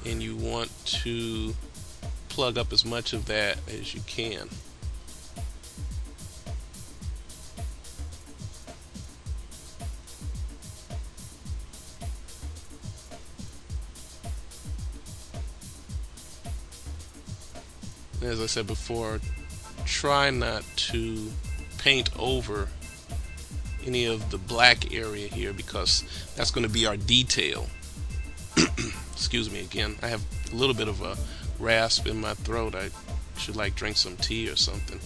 and you want to plug up as much of that as you can. As I said before, try not to paint over any of the black area here, because that's going to be our detail. Excuse me again, I have a little bit of a rasp in my throat. I should drink some tea or something.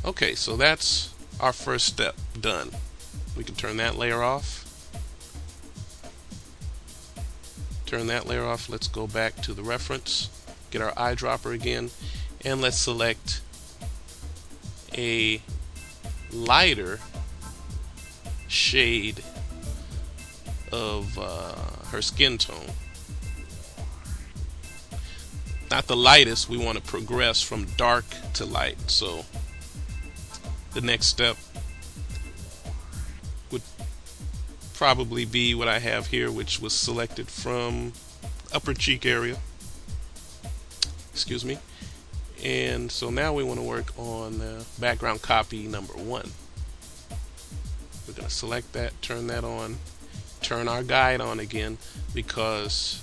Okay, so that's our first step done. We can turn that layer off. Turn that layer off. Let's go back to the reference, get our eyedropper again, and let's select a lighter shade of her skin tone. Not the lightest, we want to progress from dark to light. So the next step would probably be what I have here, which was selected from upper cheek area. Excuse me. And so now we want to work on background copy number 1. We're going to select that, turn that on, turn our guide on again, because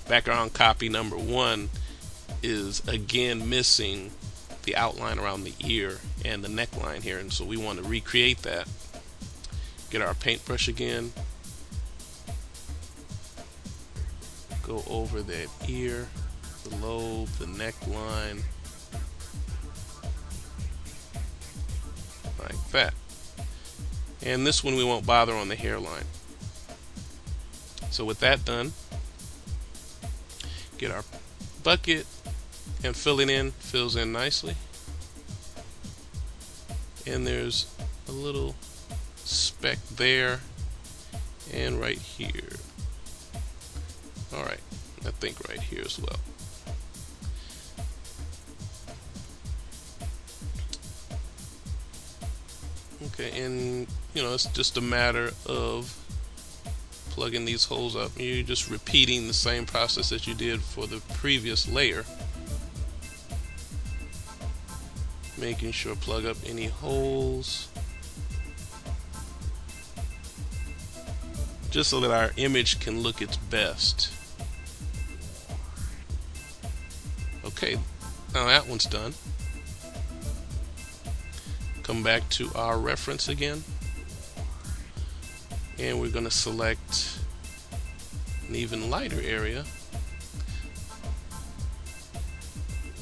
background copy number 1 is again missing the outline around the ear and the neckline here, and so we want to recreate that. Get our paintbrush again, go over that ear, the lobe, the neckline, like that. And this one we won't bother on the hairline. So with that done, get our bucket and fill it in. Fills in nicely. And there's a little speck there and right here. Alright, I think right here as well. Okay, and it's just a matter of plugging these holes up. You're just repeating the same process that you did for the previous layer. Making sure plug up any holes, just so that our image can look its best. Okay, now that one's done. Come back to our reference again, and we're going to select an even lighter area.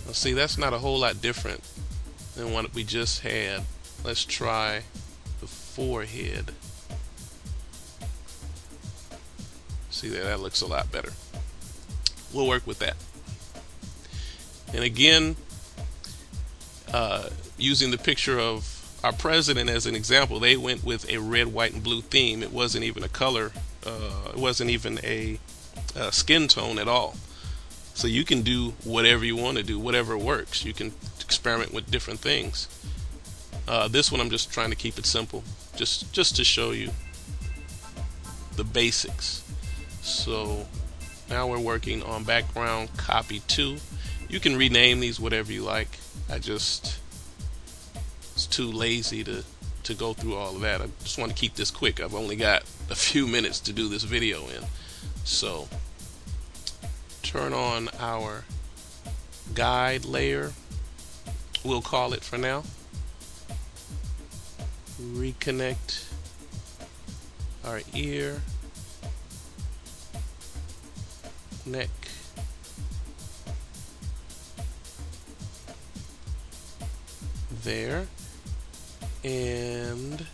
Now see, that's not a whole lot different than what we just had. Let's try the forehead. See there, that looks a lot better. We'll work with that. And again, using the picture of our president as an example, they went with a red, white, and blue theme. It wasn't even a color, it wasn't even a skin tone at all. So you can do whatever you want to do, whatever works. You can experiment with different things. This one I'm just trying to keep it simple, just to show you the basics. So now we're working on background copy 2. You can rename these whatever you like. It's too lazy to go through all of that. I just want to keep this quick. I've only got a few minutes to do this video in. So turn on our guide layer, we'll call it for now. Reconnect our ear, neck, there, and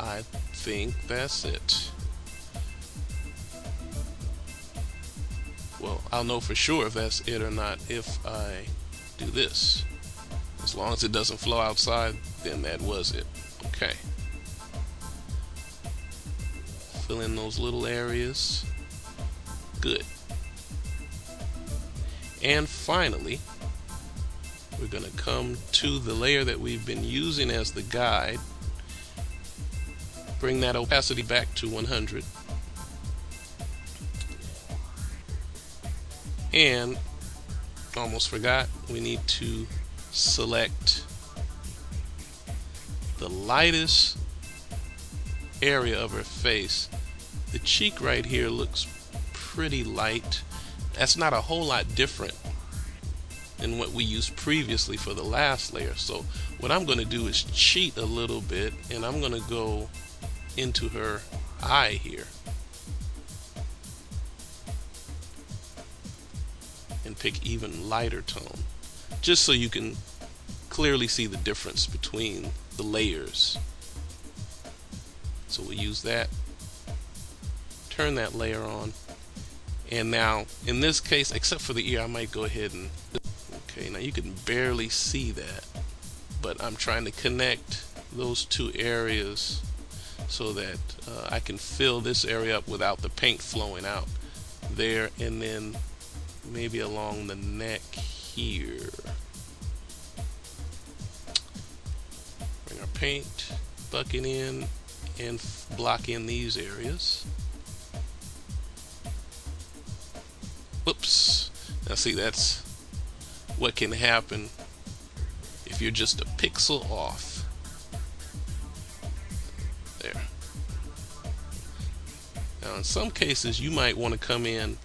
I think that's it. Well, I'll know for sure if that's it or not if I do this. As long as it doesn't flow outside, then that was it. Okay. Fill in those little areas. Good. And finally, we're going to come to the layer that we've been using as the guide. Bring that opacity back to 100. And almost forgot, we need to select the lightest area of her face. The cheek right here looks pretty light. That's not a whole lot different than what we used previously for the last layer. So what I'm going to do is cheat a little bit, and I'm going to go into her eye here and pick even lighter tone, just so you can clearly see the difference between the layers. So we'll use that, turn that layer on, and now in this case, except for the ear, I might go ahead and, okay, now you can barely see that, but I'm trying to connect those two areas so that I can fill this area up without the paint flowing out there, and then maybe along the neck here. Bring our paint bucket in and block in these areas. Whoops. Now see, that's what can happen if you're just a pixel off. There. Now in some cases you might want to come in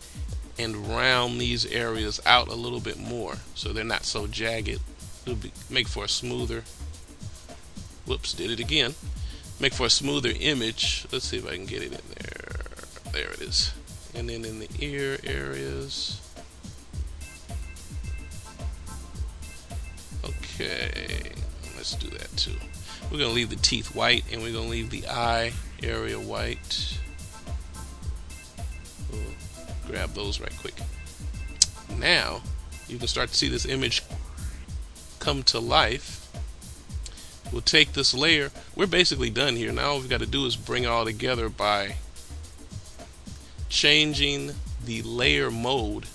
and round these areas out a little bit more so they're not so jagged. It'll make for a smoother, whoops, did it again. Make for a smoother image. Let's see if I can get it in there. There it is. And then in the ear areas. Okay, let's do that too. We're going to leave the teeth white, and we're going to leave the eye area white. We'll grab those right quick. Now you can start to see this image come to life. We'll take this layer. We're basically done here. Now all we've got to do is bring it all together by changing the layer mode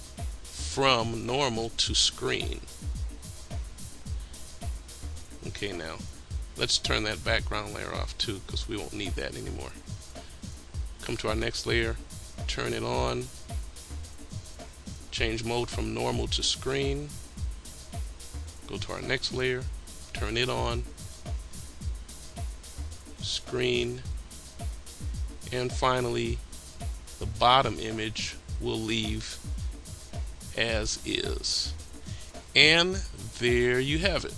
from normal to screen. Okay, now let's turn that background layer off too, because we won't need that anymore. Come to our next layer, turn it on, change mode from normal to screen, go to our next layer, turn it on, screen, and finally the bottom image will leave as is. And there you have it.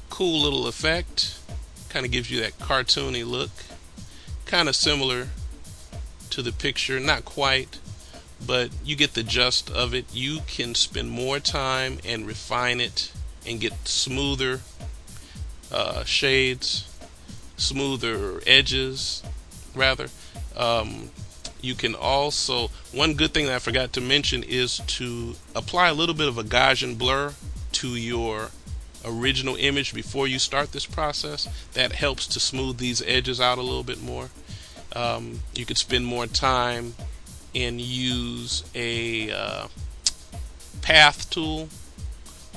Cool little effect. Kind of gives you that cartoony look. Kind of similar to the picture, not quite, but you get the gist of it. You can spend more time and refine it and get smoother shades, smoother edges rather. You can also, one good thing that I forgot to mention is to apply a little bit of a Gaussian blur to your original image before you start this process. That helps to smooth these edges out a little bit more. You could spend more time and use a path tool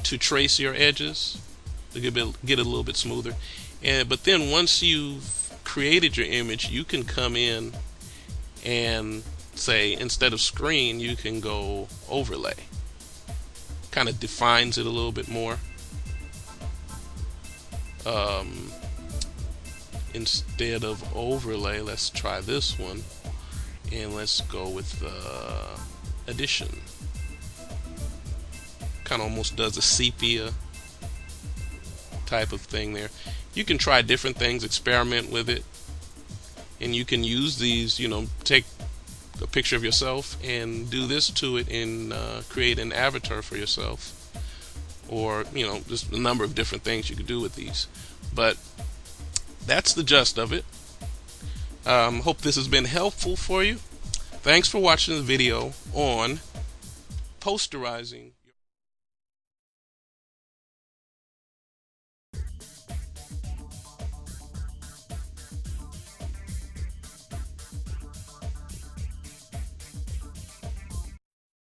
to trace your edges to get it a little bit smoother. But then once you've created your image, you can come in and say, instead of screen, you can go overlay. Kind of defines it a little bit more. Instead of overlay, let's try this one, and let's go with addition. Kind of almost does a sepia type of thing there. You can try different things, experiment with it, and you can use these, take a picture of yourself and do this to it and create an avatar for yourself, or just a number of different things you could do with these. But that's the gist of it. Hope this has been helpful for you. Thanks for watching the video on posterizing